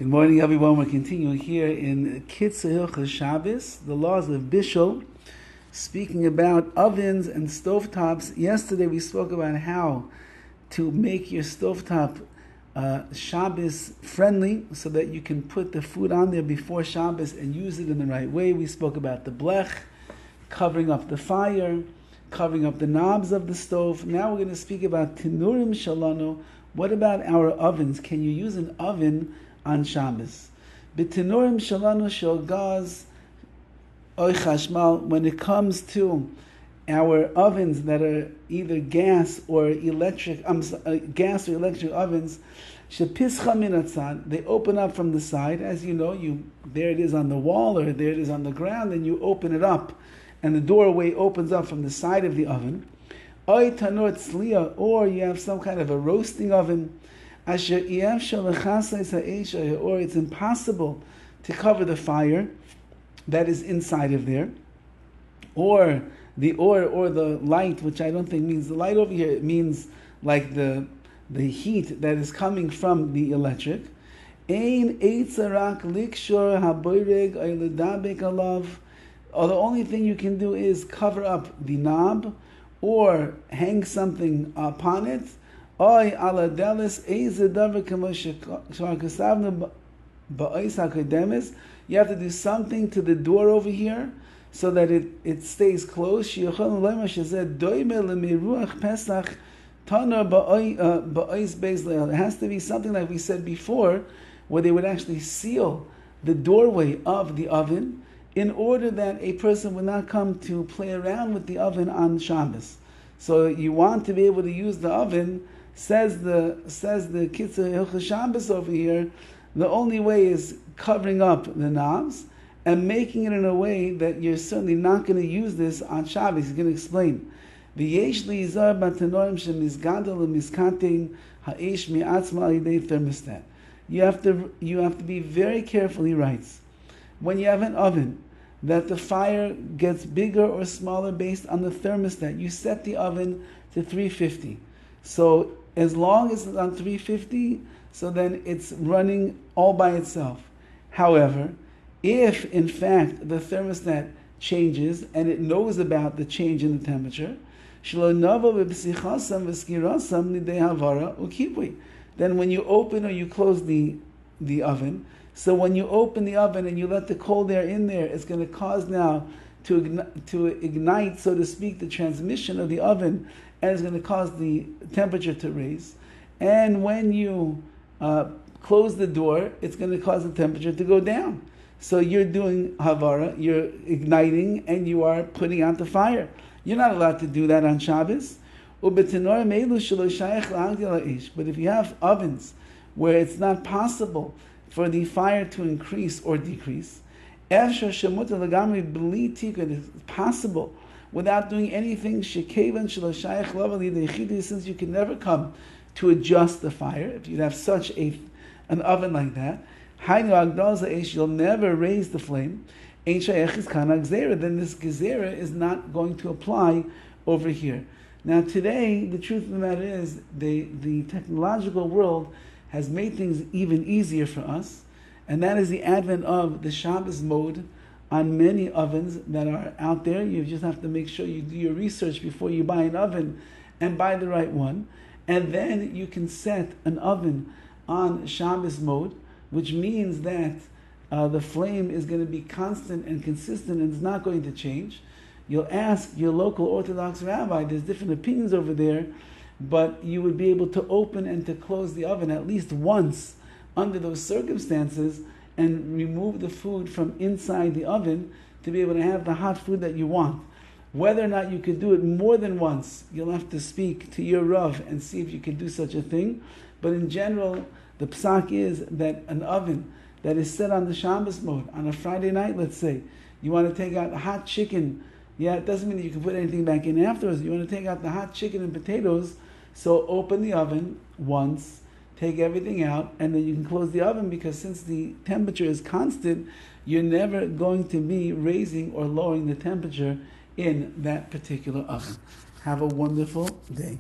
Good morning, everyone. We're continuing here in KITZUR, HILCHOS, Shabbos, the laws of Bishul, speaking about ovens and stovetops. Yesterday we spoke about how to make your stovetop Shabbos friendly so that you can put the food on there before Shabbos and use it in the right way. We spoke about the blech, covering up the fire, covering up the knobs of the stove. Now we're going to speak about tinurim shalano. What about our ovens? Can you use an oven on Shabbos? B'tinurim shalano shel gaz oy chashmal. When it comes to our ovens that are either gas or electric ovens, shepischa min hatzad, they open up from the side. As you know, there it is on the wall or there it is on the ground, and you open it up, and the doorway opens up from the side of the oven. Oy tanor tzliya, or you have some kind of a roasting oven. Asher or it's impossible to cover the fire that is inside of there, or the light, which I don't think means the light over here. It means like the heat that is coming from the electric. Ein eitzarak likshor haboyreg ayledabek alav. Or the only thing you can do is cover up the knob or hang something upon it. You have to do something to the door over here so that it stays closed. It has to be something like we said before, where they would actually seal the doorway of the oven in order that a person would not come to play around with the oven on Shabbos. So you want to be able to use the oven. Says the KITZUR HILCHOS Shabbos over here, the only way is covering up the knobs and making it in a way that you're certainly not going to use this on Shabbos. He's going to explain. You have to be very careful, he writes, when you have an oven, that the fire gets bigger or smaller based on the thermostat. You set the oven to 350. So as long as it's on 350, so then it's running all by itself. However, if in fact the thermostat changes and it knows about the change in the temperature, then when you open or you close the oven, so when you open the oven and you let the cold air in there, it's going to cause now to ignite, so to speak, the transmission of the oven, and it's going to cause the temperature to raise. And when you close the door, it's going to cause the temperature to go down. So you're doing havara, you're igniting, and you are putting out the fire. You're not allowed to do that on Shabbos. But if you have ovens where it's not possible for the fire to increase or decrease, it's possible without doing anything, since you can never come to adjust the fire. If you have such an oven like that, you'll never raise the flame. Then this gezerah is not going to apply over here. Now today, the truth of the matter is, the technological world has made things even easier for us, and that is the advent of the Shabbos mode on many ovens that are out there. You just have to make sure you do your research before you buy an oven and buy the right one. And then you can set an oven on Shabbos mode, which means that the flame is going to be constant and consistent and it's not going to change. You'll ask your local Orthodox rabbi, there's different opinions over there, but you would be able to open and to close the oven at least once under those circumstances and remove the food from inside the oven to be able to have the hot food that you want. Whether or not you could do it more than once, you'll have to speak to your Rav and see if you can do such a thing. But in general, the psak is that an oven that is set on the Shabbos mode, on a Friday night, let's say, you want to take out hot chicken. Yeah, it doesn't mean that you can put anything back in afterwards. You want to take out the hot chicken and potatoes, so open the oven once, take everything out, and then you can close the oven, because since the temperature is constant, you're never going to be raising or lowering the temperature in that particular oven. Have a wonderful day.